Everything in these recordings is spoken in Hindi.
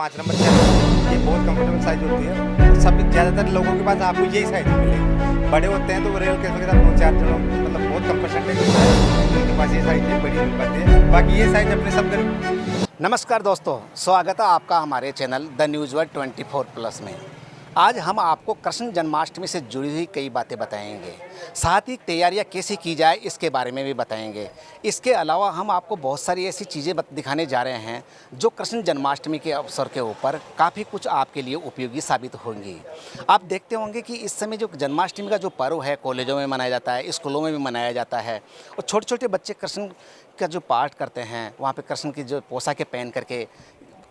5 नंबर 6 नंबर, ये बहुत कंफर्टेबल साइज होती है। सब ज़्यादातर लोगों के पास आपको यही साइज मिलेगी। बड़े होते हैं तो वो रेल के साथ 2-4 जनों मतलब बहुत कम परसेंटेज होता है उनके पास ये साइज है, बड़ी मिल पाती है। बाकी ये साइज अपने सब। नमस्कार दोस्तों, स्वागत है आपका हमारे चैनल द न्यूज़ वर्ल्ड 24+ में। आज हम आपको कृष्ण जन्माष्टमी से जुड़ी हुई कई बातें बताएंगे, साथ ही तैयारियां कैसे की जाए इसके बारे में भी बताएंगे। इसके अलावा हम आपको बहुत सारी ऐसी चीज़ें दिखाने जा रहे हैं जो कृष्ण जन्माष्टमी के अवसर के ऊपर काफ़ी कुछ आपके लिए उपयोगी साबित होंगी। आप देखते होंगे कि इस समय जो जन्माष्टमी का जो पर्व है कॉलेजों में मनाया जाता है, स्कूलों में भी मनाया जाता है और छोटे छोटे बच्चे कृष्ण का जो पाठ करते हैं, वहाँ पे कृष्ण की जो पोशाकें पहन करके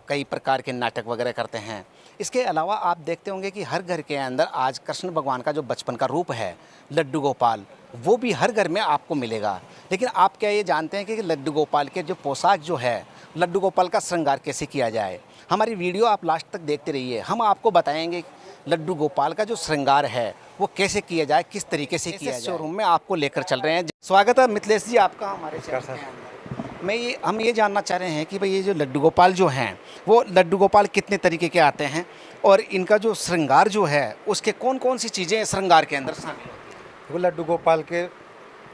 कई प्रकार के नाटक वगैरह करते हैं। इसके अलावा आप देखते होंगे कि हर घर के अंदर आज कृष्ण भगवान का जो बचपन का रूप है लड्डू गोपाल, वो भी हर घर में आपको मिलेगा। लेकिन आप क्या ये जानते हैं कि लड्डू गोपाल के जो पोशाक जो है, लड्डू गोपाल का श्रृंगार कैसे किया जाए? हमारी वीडियो आप लास्ट तक देखते रहिए, हम आपको बताएंगे लड्डू गोपाल का जो श्रृंगार है वो कैसे किया जाए, किस तरीके से किया जाए। शोरूम में आपको लेकर चल रहे हैं। स्वागत है मिथिलेश जी आपका हमारे चैनल में। हम ये जानना चाह रहे हैं कि भाई ये जो लड्डू गोपाल जो हैं वो लड्डू गोपाल कितने तरीके के आते हैं और इनका जो श्रृंगार जो है उसके कौन कौन सी चीज़ें श्रृंगार के अंदर शामिल होती वो लड्डू गोपाल के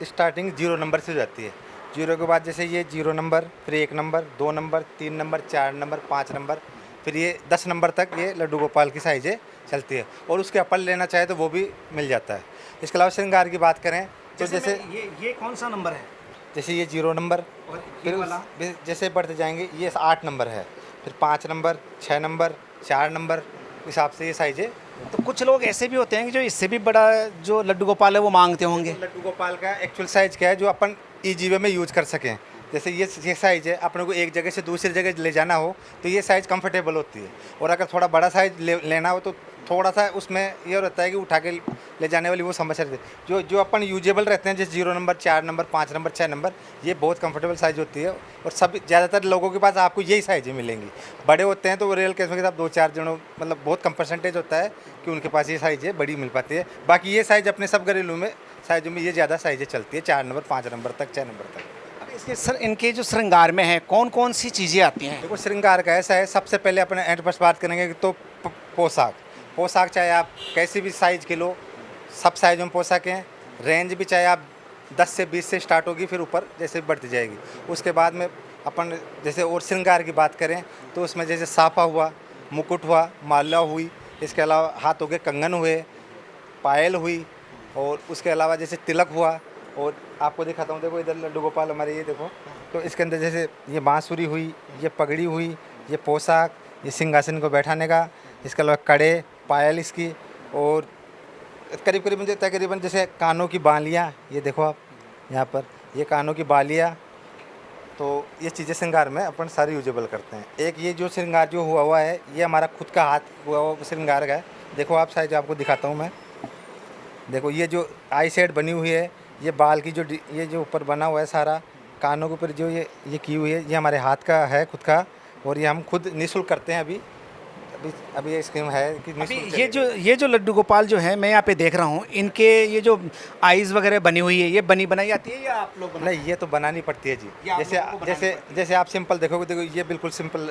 स्टार्टिंग 0 नंबर से हो जाती है। 0 के बाद जैसे ये 0 नंबर, फिर 1 number, 2 number, 3 number, 4 number, 5 number, फिर ये 10 नंबर तक ये लड्डू गोपाल की साइज़ें चलती है। और उसके अपर लेना चाहे तो वो भी मिल जाता है। इसके अलावा श्रृंगार की बात करें तो जैसे ये कौन सा नंबर है? जैसे ये 0 नंबर, और फिर जैसे बढ़ते जाएंगे ये 8 नंबर है, फिर 5 नंबर, 6 नंबर, 4 नंबर हिसाब से ये साइज़ है। तो कुछ लोग ऐसे भी होते हैं कि जो इससे भी बड़ा जो लड्डू गोपाल है वो मांगते होंगे। तो लड्डू गोपाल का एक्चुअल साइज़ क्या है जो अपन ईजी वे में यूज कर सकें। जैसे ये साइज़ है, अपने को एक जगह से दूसरी जगह ले जाना हो तो ये साइज़ कंफर्टेबल होती है। और अगर थोड़ा बड़ा साइज़ लेना हो तो थोड़ा सा उसमें ये रहता है कि उठा के ले जाने वाली वो समस्या रहती है। जो अपन यूजेबल रहते हैं जैसे 0 नंबर, 4 नंबर, 5 नंबर, 6 नंबर, ये बहुत कंफर्टेबल साइज़ होती है। और सब ज़्यादातर लोगों के पास आपको यही साइज़ें मिलेंगी। बड़े होते हैं तो वो रेल केस के साथ 2-4 जनों मतलब बहुत कम परसेंटेज होता है कि उनके पास ये साइज़ है बड़ी मिल पाती है। बाकी ये साइज़ अपने सब घरेलू में साइज़ों में ये ज़्यादा साइज़ें चलती है, 4 नंबर, 5 नंबर तक, 6 नंबर तक। अब इसके इनके जो श्रृंगार में है कौन कौन सी चीज़ें आती हैं? देखो श्रृंगार का ऐसा है, सबसे पहले अपने एंड पर बात करेंगे तो पोशाक चाहे आप कैसी भी साइज़ के लो, सब साइज़ों में पोशाकें। रेंज भी चाहे आप 10 से 20 से स्टार्ट होगी, फिर ऊपर जैसे बढ़ती जाएगी। उसके बाद में अपन जैसे और श्रृंगार की बात करें तो उसमें जैसे साफा हुआ, मुकुट हुआ, माला हुई, इसके अलावा हाथों के कंगन हुए, पायल हुई, और उसके अलावा जैसे तिलक हुआ। और आपको दिखाता हूँ, देखो इधर लड्डू गोपाल हमारे, ये देखो, तो इसके अंदर जैसे ये बांसुरी हुई, ये पगड़ी हुई, ये पोशाक, ये सिंहासन को बैठाने का, इसके अलावा कड़े, पायल इसकी, और तकरीबन जैसे कानों की बालियाँ, ये देखो आप यहाँ पर, ये कानों की बालियाँ। तो ये चीज़ें श्रृंगार में अपन सारी यूजेबल करते हैं। एक ये जो श्रृंगार जो हुआ है ये हमारा खुद का हाथ हुआ हुआ श्रृंगार का है। देखो आप साइज आपको दिखाता हूँ मैं। देखो ये जो आई सेट बनी हुई है, ये बाल की ये जो ऊपर बना हुआ है सारा, कानों के ऊपर जो ये की हुई है, ये हमारे हाथ का है खुद का। और ये हम खुद निःशुल्क करते हैं। अभी ये स्कीम है कि ये जो लड्डू गोपाल जो है मैं यहाँ पे देख रहा हूँ, इनके ये जो आईज वगैरह बनी हुई है, ये बनाई आती है या आप लोग नहीं, ये तो बनानी पड़ती है जी। जैसे आप सिंपल देखोगे, देखो ये बिल्कुल सिंपल।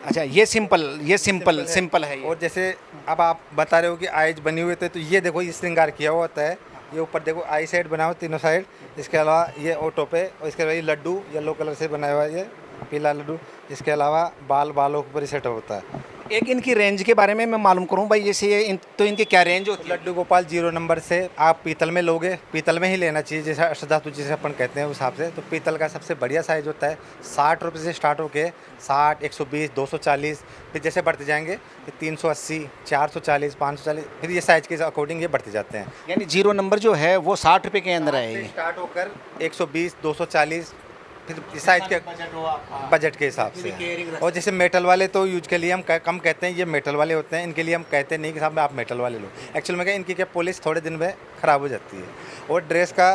अच्छा, ये सिंपल है ये। और जैसे अब आप बता रहे हो कि आईज बनी हुई तो ये देखो ये श्रृंगार किया हुआ होता है। ये ऊपर देखो आई साइड बना हुआ तीनों साइड। इसके अलावा ये ऑटो पे, और इसके अलावा ये लड्डू येलो कलर से बनाया हुआ है, ये पीला लड्डू। इसके अलावा बालों के ऊपर सेट होता है। एक इनकी रेंज के बारे में मैं मालूम करूं भाई, जैसे तो इनके क्या रेंज होती है? लड्डू गोपाल 0 नंबर से आप पीतल में लोगे, पीतल में ही लेना चाहिए, जैसे अष्टधातु जिसे अपन कहते हैं उस हिसाब से। तो पीतल का सबसे बढ़िया साइज़ होता है 60 रुपये से स्टार्ट होके 60, 120, 240, फिर जैसे बढ़ते जाएंगे फिर 380, 440, 540, फिर ये साइज़ के अकॉर्डिंग ये बढ़ते जाते हैं। यानी 0 नंबर जो है वो 60 रुपये के अंदर है, स्टार्ट होकर 120, 240, फिर साइज के बजट के हिसाब से। और जैसे मेटल वाले तो यूज के लिए हम कम कहते हैं, ये मेटल वाले होते हैं, इनके लिए हम कहते नहीं कि साहब आप मेटल वाले लो। एक्चुअल में क्या, इनकी क्या पॉलिश थोड़े दिन में ख़राब हो जाती है। और ड्रेस का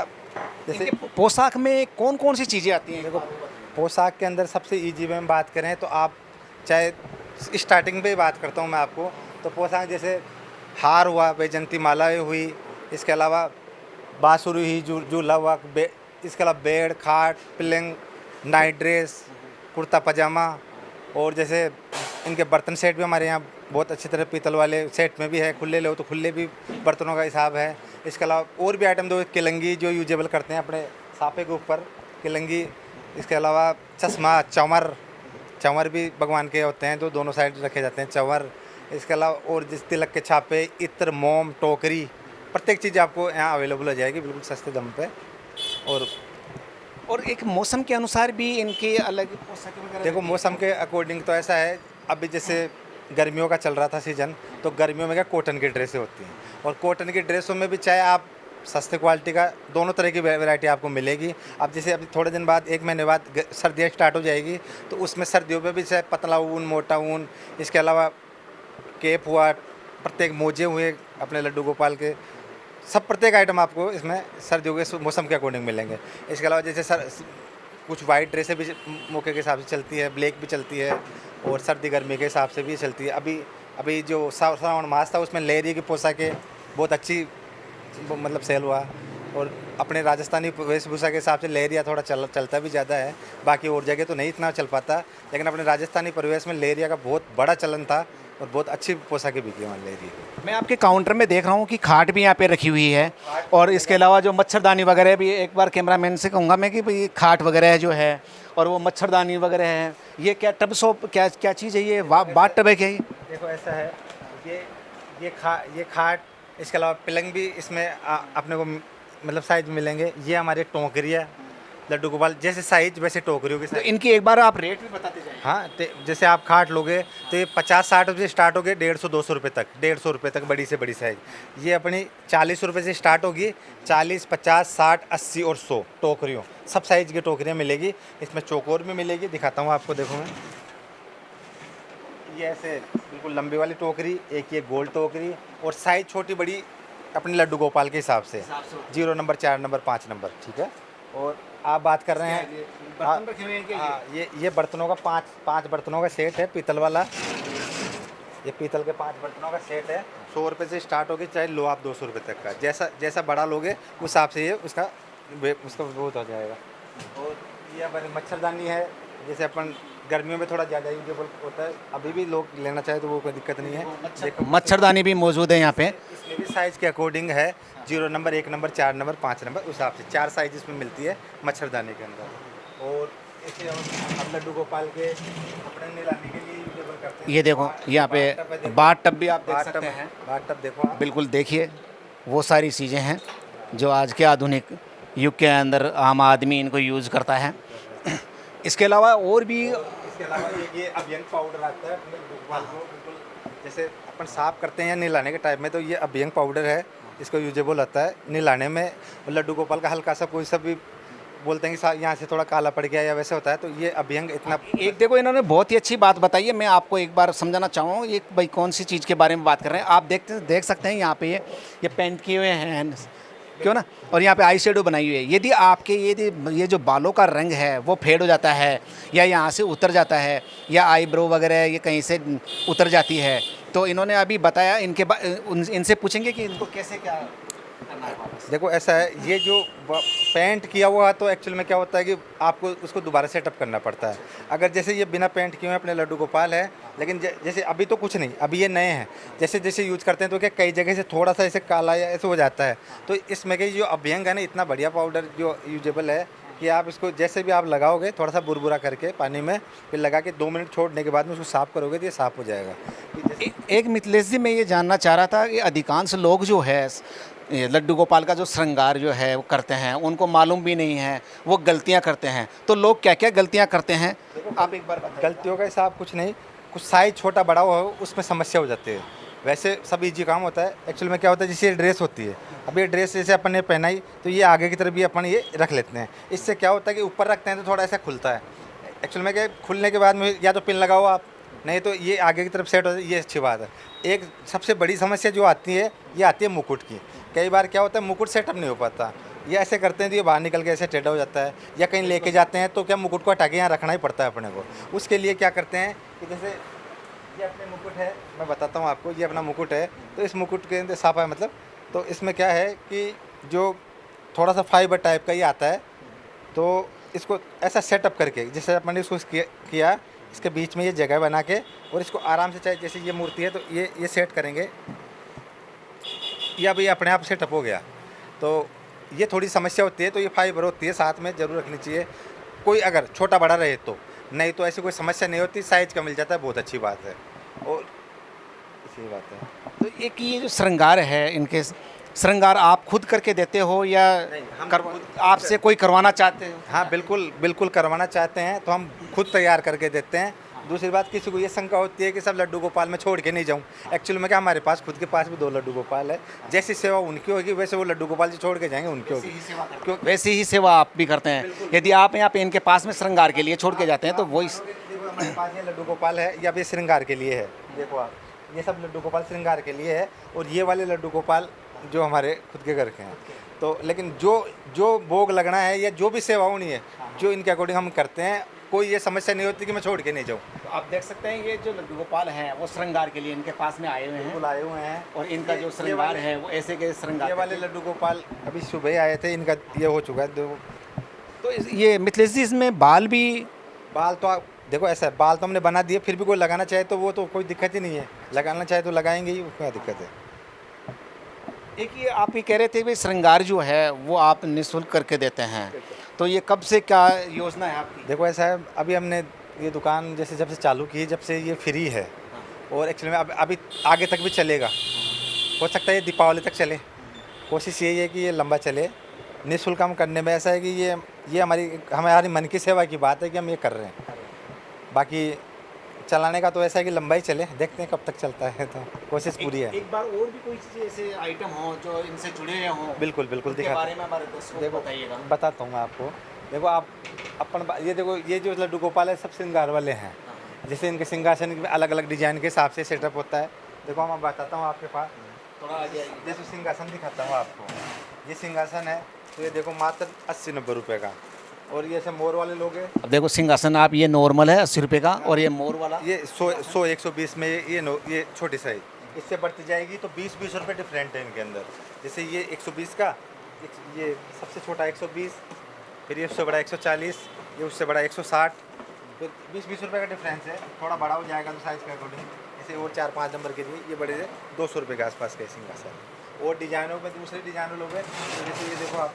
जैसे पोशाक में कौन कौन सी चीज़ें आती हैं? देखो पोशाक के अंदर सबसे ईजी में बात करें तो आप चाहे स्टार्टिंग पे बात करता हूँ मैं आपको, तो पोशाक जैसे हार हुआ, वैजंती मालाएँ हुई, इसके अलावा बांसुरी हुई, झूला हुआ, इसके अलावा बेड, खाट, पलंग, नाइट ड्रेस, कुर्ता पजामा, और जैसे इनके बर्तन सेट भी हमारे यहाँ बहुत अच्छी तरह पीतल वाले सेट में भी है, खुले लो तो खुले भी बर्तनों का हिसाब है। इसके अलावा और भी आइटम दो, किलंगी जो यूजेबल करते हैं अपने साफे के ऊपर, किलंगी। इसके अलावा चश्मा, चंवर भी भगवान के होते हैं तो दोनों साइड रखे जाते हैं चंवर। इसके अलावा और जिस तिलक के छापे, इत्र, मोम, टोकरी, प्रत्येक चीज़ आपको यहाँ अवेलेबल हो जाएगी बिल्कुल सस्ते दाम पे। और एक मौसम के अनुसार भी इनके अलग पोशाकें वगैरह देखो मौसम के अकॉर्डिंग तो ऐसा है, अभी जैसे गर्मियों का चल रहा था सीज़न, तो गर्मियों में क्या कॉटन की ड्रेसें होती हैं, और कॉटन की ड्रेसों में भी चाहे आप सस्ते क्वालिटी का दोनों तरह की वैरायटी आपको मिलेगी। अब जैसे अभी थोड़े दिन बाद, 1 महीने बाद सर्दियाँ स्टार्ट हो जाएगी, तो उसमें सर्दियों में भी चाहे पतला ऊन, मोटा ऊन, इसके अलावा केप हुआ, प्रत्येक मोजे हुए अपने लड्डू गोपाल के, सब प्रत्येक आइटम आपको इसमें सर्दियों के मौसम के अकॉर्डिंग मिलेंगे। इसके अलावा जैसे कुछ वाइट ड्रेसें भी मौके के हिसाब से चलती है, ब्लैक भी चलती है, और सर्दी गर्मी के हिसाब से भी चलती है। अभी जो श्रावण मास था उसमें लेहरिया की पोशाकें बहुत अच्छी मतलब सेल हुआ, और अपने राजस्थानी वेशभूषा के हिसाब से लेहरिया थोड़ा चलता भी ज़्यादा है, बाकी और जगह तो नहीं इतना चल पाता, लेकिन अपने राजस्थानी परिवेश में लेहरिया का बहुत बड़ा चलन था और बहुत अच्छी पोशाकें बिकी वहाँ लेहरिया की। मैं आपके काउंटर में देख रहा हूँ कि खाट भी यहाँ पे रखी हुई है, और इसके अलावा जो मच्छरदानी वगैरह भी, एक बार कैमरामैन से कहूँगा मैं कि भाई खाट वगैरह जो है और वो मच्छरदानी वगैरह है, ये क्या टब सोप क्या चीज़ है, ये बाथ टब है क्या? देखो ऐसा है, ये खाट, इसके अलावा पलंग भी इसमें अपने को मतलब साइज मिलेंगे। ये हमारे टोकरी है, लड्डू गोपाल जैसे साइज वैसे टोकरियों की तो साइज। इनकी एक बार आप रेट भी बताते जाएं। हाँ, तो जैसे आप खाट लोगे तो ये 50-60 रुपये से स्टार्ट होगी, 150-200 रुपये तक, 150 रुपये तक बड़ी से बड़ी साइज़। ये अपनी 40 रुपये से स्टार्ट होगी, 40, 50, 60, 80 और 100 टोकरियों, सब साइज़ की टोकरियाँ मिलेगी। इसमें चौकोर में मिलेगी, दिखाता हूँ आपको, देखो मैं, ये ऐसे बिल्कुल लंबी वाली टोकरी, एक ये गोल टोकरी, और साइज़ छोटी बड़ी अपने लड्डू गोपाल के हिसाब से 0 नंबर, 4 नंबर, 5 नंबर, ठीक है। और आप बात कर रहे हैं, हाँ, ये बर्तनों का पाँच बर्तनों का सेट है, पीतल वाला। ये पीतल के 5 बर्तनों का सेट है, 100 रुपये से स्टार्ट होगी, चाहे लो आप 200 रुपये तक का, जैसा बड़ा लोगे उस हिसाब से ये उसका बहुत हो जाएगा। और ये हमारी मच्छरदानी है, जैसे अपन गर्मियों में थोड़ा ज़्यादा यूजेबल होता है, अभी भी लोग लेना चाहे तो वो कोई दिक्कत नहीं है। मच्छरदानी भी मौजूद है यहाँ पे, इसमें भी साइज़ के अकॉर्डिंग है, 0 नंबर, 1 नंबर, 4 नंबर, 5 नंबर, उस हिसाब से 4 साइज इसमें मिलती है मच्छरदानी के अंदर। और इसे हम लड्डू गोपाल के कपड़े निलाने के लिए यूजेबल करते हैं। ये देखो यहाँ पे बाथ टब भी आप देख सकते हैं। बाथ टब देखो आप। बिल्कुल देखिए, वो सारी चीज़ें हैं जो आज के आधुनिक युग के अंदर आम आदमी इनको यूज़ करता है। इसके अलावा और भी, इसके अलावा ये अभियंग पाउडर आता है अपने गोपाल को, बिल्कुल जैसे अपन साफ करते हैं या नहलाने के टाइम में, तो ये अभियंग पाउडर है, इसको यूजेबल होता है नहलाने में। लड्डू गोपाल का हल्का सा कोई सा भी बोलते हैं कि यहाँ से थोड़ा काला पड़ गया या वैसे होता है, तो ये अभियंग इतना। एक देखो इन्होंने बहुत ही अच्छी बात बताई है, मैं आपको एक बार समझाना चाहूँगा ये भाई कौन सी चीज़ के बारे में बात कर रहे हैं। आप देख सकते हैं यहाँ पे ये पेंट किए हुए हैं, क्यों ना, और यहाँ पे आई शेडो बनाई हुई है। यदि आपके ये जो बालों का रंग है वो फेड हो जाता है, या यहाँ से उतर जाता है, या आईब्रो वगैरह ये कहीं से उतर जाती है, तो इन्होंने अभी बताया, इनसे पूछेंगे कि इनको कैसे क्या करना है वापस। देखो ऐसा है, ये जो पेंट किया हुआ है तो एक्चुअल में क्या होता है कि आपको उसको दोबारा सेटअप करना पड़ता है। अगर जैसे ये बिना पेंट किए हुए अपने लड्डू गोपाल है, लेकिन जैसे अभी तो कुछ नहीं, अभी ये नए हैं, जैसे जैसे यूज करते हैं तो क्या कई जगह से थोड़ा सा ऐसे काला या ऐसे हो जाता है, तो इसमें कि जो अभ्यंग है ना, इतना बढ़िया पाउडर जो यूजेबल है कि आप इसको जैसे भी आप लगाओगे, थोड़ा सा बुरबुरा करके पानी में फिर लगा के 2 मिनट छोड़ने के बाद में उसको साफ़ करोगे तो ये साफ़ हो जाएगा। एक मिथिलेश जी, मैं ये जानना चाह रहा था कि अधिकांश लोग जो है ये लड्डू गोपाल का जो श्रृंगार जो है वो करते हैं, उनको मालूम भी नहीं है, वो गलतियां करते हैं, तो लोग क्या क्या गलतियां करते हैं आप एक बार बताइए। गलतियों का हिसाब कुछ नहीं, कुछ साइज छोटा बड़ा हो उसमें समस्या हो जाती है, वैसे सब इजी काम होता है। एक्चुअल में क्या होता है, जैसे ये ड्रेस होती है, अब ये ड्रेस जैसे अपन ने पहनाई तो ये आगे की तरफ भी अपन ये रख लेते हैं, इससे क्या होता है कि ऊपर रखते हैं तो थोड़ा ऐसा खुलता है। एक्चुअल में क्या, खुलने के बाद में या तो पिन लगाओ आप, नहीं तो ये आगे की तरफ सेट हो जाए, ये अच्छी बात है। एक सबसे बड़ी समस्या जो आती है, ये आती है मुकुट की। कई बार क्या होता है, मुकुट सेटअप नहीं हो पाता, ये ऐसे करते हैं तो ये बाहर निकल के ऐसे टेढ़ा हो जाता है, या कहीं लेके जाते हैं तो क्या मुकुट को हटा के यहाँ रखना ही पड़ता है अपने को। उसके लिए क्या करते हैं कि जैसे ये अपने मुकुट है, मैं बताता हूँ आपको, ये अपना मुकुट है, तो इस मुकुट के अंदर साफा है मतलब, तो इसमें क्या है कि जो थोड़ा सा फाइबर टाइप का ही आता है, तो इसको ऐसा सेटअप करके जैसे अपन ने इसको किया, इसके बीच में ये जगह बना के और इसको आराम से, चाहे जैसे ये मूर्ति है तो ये सेट करेंगे, ये अभी अपने आप सेटअप हो गया। तो ये थोड़ी समस्या होती है, तो ये फाइबर होती है, साथ में ज़रूर रखनी चाहिए। कोई अगर छोटा बड़ा रहे तो, नहीं तो ऐसी कोई समस्या नहीं होती, साइज़ का मिल जाता है, बहुत अच्छी बात है। और इसी बात है। तो एक ये जो श्रृंगार है, इनके श्रृंगार आप खुद करके देते हो या आपसे कोई करवाना चाहते हो? हाँ बिल्कुल, बिल्कुल करवाना चाहते हैं तो हम खुद तैयार करके देते हैं। दूसरी बात, किसी को ये शंका होती है कि सब लड्डू गोपाल में छोड़ के नहीं जाऊँ। एक्चुअली में क्या, हमारे पास खुद के पास भी 2 लड्डू गोपाल है। जैसी सेवा उनकी होगी वैसे वो लड्डू गोपाल जी छोड़ के जाएंगे, उनकी होगी। वैसे ही सेवा आप भी करते हैं। यदि आप यहाँ पे इनके पास में श्रृंगार के लिए छोड़ के जाते हैं तो वही देखो हमारे पास ये लड्डू गोपाल है, या भी श्रृंगार के लिए है। देखो आप, ये सब लड्डू गोपाल श्रृंगार के लिए है, और ये वाले लड्डू गोपाल जो हमारे खुद के घर के हैं। तो लेकिन जो भोग लगना है या जो भी सेवा होनी है, जो इनके अकॉर्डिंग हम करते हैं। कोई ये समस्या नहीं होती कि मैं छोड़ के नहीं जाऊँ। तो आप देख सकते हैं ये जो लड्डू गोपाल हैं वो श्रृंगार के लिए इनके पास में आए हुए हैं, बुलाए हुए हैं। और इनका जो श्रृंगार है वो ऐसे के श्रृंगार। ये वाले लड्डू गोपाल अभी सुबह ही आए थे, इनका ये हो चुका है। तो ये मिथिलेश जी, इसमें बाल भी, बाल तो आप देखो ऐसा है, बाल तो हमने बना दिए, फिर भी कोई लगाना चाहे तो वो तो कोई दिक्कत ही नहीं है, लगाना चाहे तो लगाएंगे ही, क्या दिक्कत है। एक ये आप ही कह रहे थे भाई श्रृंगार जो है वो आप निःशुल्क करके देते हैं, तो ये कब से क्या योजना है आपकी? देखो ऐसा है, अभी हमने ये दुकान जैसे जब से चालू की, जब से ये फ्री है, और एक्चुअली में अभी आगे तक भी चलेगा। हो सकता है ये दीपावली तक चले। कोशिश यही है कि ये लंबा चले। निःशुल्क हम करने में ऐसा है कि ये हमारी मन की सेवा की बात है कि हम ये कर रहे हैं। बाकी चलाने का तो ऐसा है कि लंबा ही चले, देखते हैं कब तक चलता है, तो कोशिश पूरी है। एक बार और भी कोई चीज़ ऐसे आइटम हो जो इनसे जुड़े हुए हों, बिल्कुल बिल्कुल उसके बारे में हमारे दोस्तों को बताइएगा। बताता हूँ मैं आपको। देखो आप ये देखो, ये जो लड्डू गोपाल है सब श्रृंगार वाले हैं। जैसे इनके सिंहासन में अलग अलग डिजाइन के हिसाब से सेटअप होता है। देखो मैं बताता हूँ आपके पास, थोड़ा आगे जैसे सिंहासन दिखाता हूँ आपको। ये सिंहासन है, तो ये देखो मात्र 80-90 रुपये का। और ये ऐसे मोर वाले लोग हैं। अब देखो सिंहासन आप, ये नॉर्मल है 80 रुपये का, और ये मोर वाला ये 100-120 में ये छोटी साइज। इससे बढ़ती जाएगी तो 20-20 रुपये डिफरेंट है इनके अंदर। जैसे ये 120 का, ये सबसे छोटा 120, फिर ये उससे बड़ा 140, ये उससे बड़ा 160, फिर 20-20 रुपये का डिफरेंस है। थोड़ा बड़ा हो जाएगा तो साइज़ के अकॉर्डिंग। जैसे और 4-5 नंबर के लिए ये बड़े से 200 रुपये के आसपास के सिंहासन। और डिजाइनों में दूसरे डिजाइनों लोग हैं, तो जैसे ये देखो आप,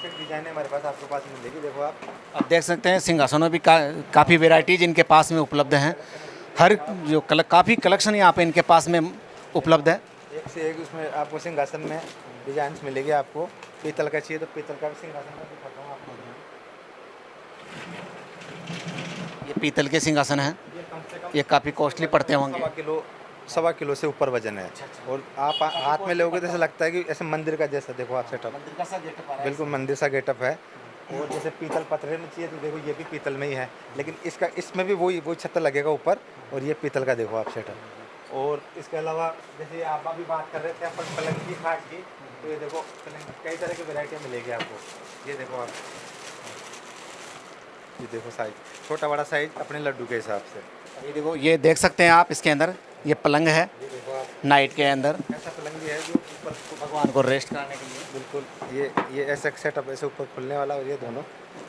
एक डिजाइन हमारे पास आपके पास मिलेगी। देखो आप देख सकते हैं सिंहासनों भी काफ़ी वेराइटीज इनके पास में उपलब्ध हैं। हर जो काफ़ी कलेक्शन यहाँ पे इनके पास में उपलब्ध है। एक से एक उसमें आपको सिंहासन में डिजाइन मिलेगी। आपको पीतल का चाहिए तो पीतल का भी सिंहासन का दिखाता हूँ आपको। ये पीतल के सिंहासन हैं, ये कम से कम ये काफ़ी कॉस्टली पड़ते होंगे। 1.25 किलो से ऊपर वजन है। और आप हाथ में लोगे तो ऐसा लगता है कि ऐसे मंदिर का जैसा। देखो आप सेटअप, मंदिर का सा गेटअप आ रहा है। बिल्कुल मंदिर सा गेटअप है। और जैसे पीतल पत्थर में चाहिए तो देखो ये भी पीतल में ही है, लेकिन इसमें भी वही छत्तर लगेगा ऊपर। और ये पीतल का देखो आप सेटअप। और इसके अलावा जैसे आप अभी बात कर रहे थे अपन पलंग की, खाट की, तो ये देखो पलंग कई तरह की वैरायटियाँ मिलेगी आपको। ये देखो आप, ये देखो साइज, छोटा बड़ा साइज अपने लड्डू के हिसाब से। ये देखो, ये देख सकते हैं आप, इसके अंदर ये पलंग है ये देखो आप, नाइट के अंदर, ऐसा पलंग भी है जो ऊपर भगवान को रेस्ट कराने के लिए। बिल्कुल ये ऐसा सेटअप, ऐसे ऊपर खुलने वाला। और ये दोनों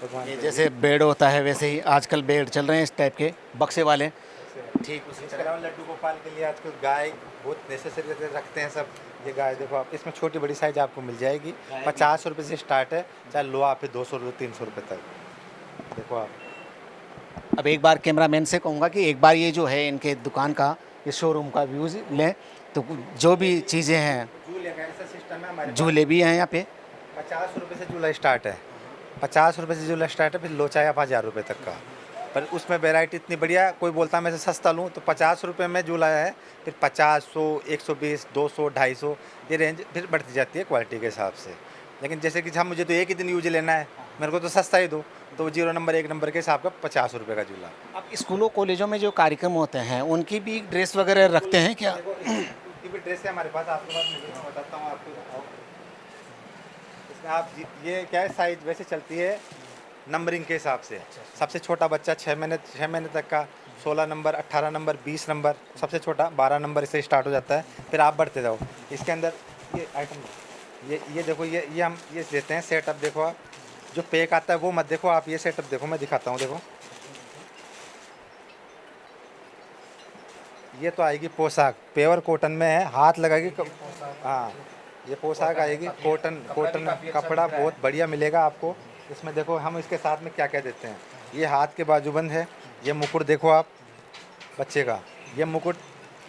भगवान ये के जैसे बेड होता है वैसे ही आजकल बेड चल रहे हैं इस टाइप के बक्से वाले। लिए। ठीक उसी इसके अलावा लड्डू गोपाल के लिए आजकल गाय बहुत नेसेसरी रखते हैं सब। ये गाय देखो आप, इसमें छोटी बड़ी साइज आपको मिल जाएगी। 50 रुपये से स्टार्ट है, चाहे लो आप 200 रुपये 300 रुपये तक। देखो आप, अब एक बार कैमरामैन से कहूँगा कि एक बार ये जो है इनके दुकान का, ये शोरूम का व्यूज़ लें, तो जो भी चीज़ें हैं, झूले का ऐसा सिस्टम है हमारे पास। झूले भी हैं यहाँ पे। 50 रुपये से झूला स्टार्ट है, 50 रुपये से झूला स्टार्ट है। फिर लो चाहे आप 1000 रुपये तक का। पर उसमें वैरायटी इतनी बढ़िया, कोई बोलता है मैं से सस्ता लूँ तो 50 रुपये में झूला है। फिर 50, 100, 120, 200, 250 ये रेंज फिर बढ़ती जाती है क्वालिटी के हिसाब से। लेकिन जैसे कि हम मुझे तो एक ही दिन यूज लेना है, मेरे को तो सस्ता ही दो, तो 0 नंबर 1 नंबर के हिसाब का 50 रुपये का झूला। अब स्कूलों कॉलेजों में जो कार्यक्रम होते हैं उनकी भी ड्रेस वगैरह रखते हैं क्या? उनकी भी ड्रेस है हमारे पास, आपके पास मैं बताता हूँ आपको। इसमें आप ये क्या है, साइज वैसे चलती है नंबरिंग के हिसाब से। सबसे छोटा बच्चा 6 महीने तक का, 16 नंबर, 18 नंबर, 20 नंबर, सबसे छोटा 12 नंबर से स्टार्ट हो जाता है। फिर आप बढ़ते जाओ। इसके अंदर ये आइटम, ये देखो, ये हम ये देते हैं सेटअप। देखो आप, जो पैक आता है वो मत देखो आप, ये सेटअप देखो, मैं दिखाता हूँ। देखो ये तो आएगी पोशाक, प्योर कॉटन में है, हाथ लगाएगी हाँ, ये पोशाक आएगी कॉटन कपड़ा बहुत बढ़िया मिलेगा आपको। इसमें देखो हम इसके साथ में क्या क्या देते हैं। ये हाथ के बाजूबंद है, ये मुकुट देखो आप बच्चे का, ये मुकुट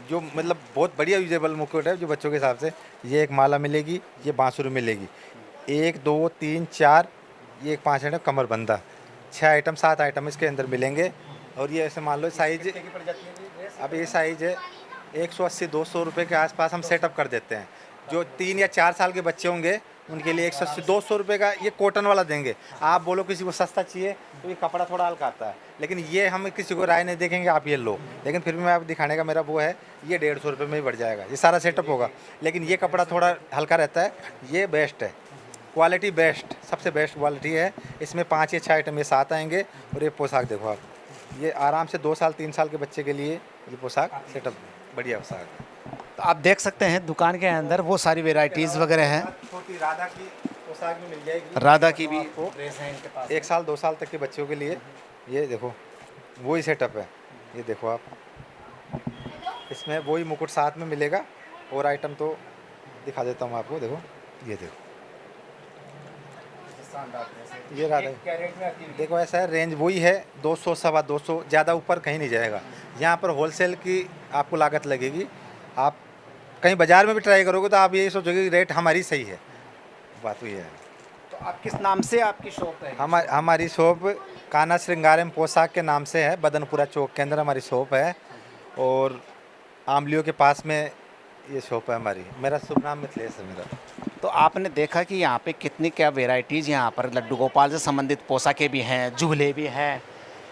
जो मतलब बहुत बढ़िया यूजेबल मुकुट है जो बच्चों के हिसाब से। ये एक माला मिलेगी, ये बांसुरी मिलेगी, 1 2 3 4, ये एक 5 आइटम कमर बंधा, 6 आइटम 7 आइटम इसके अंदर मिलेंगे। और ये ऐसे मान लो साइज, अब ये साइज है 180-200 रुपये के आसपास हम सेटअप कर देते हैं। जो 3 या 4 साल के बच्चे होंगे उनके लिए 180-200 रुपये का ये कॉटन वाला देंगे। आप बोलो किसी को सस्ता चाहिए तो ये कपड़ा थोड़ा हल्का आता है, लेकिन ये हम किसी को राय नहीं देखेंगे आप ये लो, लेकिन फिर भी मैं आप दिखाने का मेरा वो है, ये 150 रुपये में ही बढ़ जाएगा, ये सारा सेटअप होगा। लेकिन ये कपड़ा थोड़ा हल्का रहता है, ये बेस्ट है, क्वालिटी बेस्ट, सबसे बेस्ट क्वालिटी है। इसमें 5 या 6 आइटम ये साथ आएंगे। और ये पोशाक देखो आप, ये आराम से 2 साल 3 साल के बच्चे के लिए ये पोशाक सेटअप बढ़िया पोशाक है। तो आप देख सकते हैं दुकान के अंदर वो सारी वेराइटीज़ वगैरह हैं। छोटी राधा की पोशाक भी मिल जाएगी, राधा की भी आपको ड्रेस है इनके पास। 1 साल 2 साल तक के बच्चों के लिए। ये देखो वही सेटअप है, ये देखो आप, इसमें वही मुकुट साथ में मिलेगा। और आइटम तो दिखा देता हूँ आपको, देखो ये देखो, ये राधा देखो ऐसा है, रेंज वही है 200 सवा 200, ज़्यादा ऊपर कहीं नहीं जाएगा। यहाँ पर होलसेल की आपको लागत लगेगी। आप कहीं बाज़ार में भी ट्राई करोगे तो आप यही सोचोगे कि रेट हमारी सही है, बात हुई है। तो आप किस नाम से आपकी शॉप है? हमारी शॉप कान्हा श्रृंगार एवं पोशाक के नाम से है, बदनपुरा चौक के अंदर हमारी शॉप है। और आमलियों के पास में ये शॉप है हमारी। मेरा शुभ नाम मिथिलेश है मेरा। तो आपने देखा कि यहाँ पे कितनी क्या वेराइटीज़ यहाँ पर लड्डू गोपाल से संबंधित पोशाकें भी हैं, झूले भी हैं,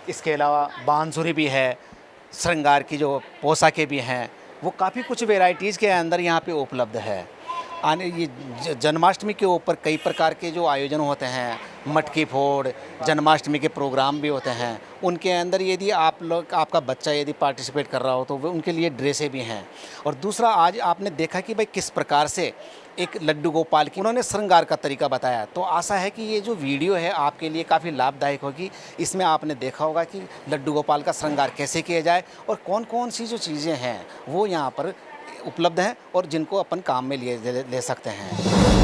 इसके अलावा बांसुरी भी है, श्रृंगार की जो पोशाकें भी हैं, वो काफ़ी कुछ वेराइटीज़ के अंदर यहाँ पे उपलब्ध है। आने ये जन्माष्टमी के ऊपर कई प्रकार के जो आयोजन होते हैं, मटकी फोड़, जन्माष्टमी के प्रोग्राम भी होते हैं, उनके अंदर यदि आप लोग, आपका बच्चा यदि पार्टिसिपेट कर रहा हो तो वो उनके लिए ड्रेसें भी हैं। और दूसरा, आज आपने देखा कि भाई किस प्रकार से एक लड्डू गोपाल की उन्होंने श्रृंगार का तरीका बताया। तो आशा है कि ये जो वीडियो है आपके लिए काफ़ी लाभदायक होगी। इसमें आपने देखा होगा कि लड्डू गोपाल का श्रृंगार कैसे किया जाए और कौन कौन सी जो चीज़ें हैं वो यहाँ पर उपलब्ध हैं और जिनको अपन काम में ले सकते हैं।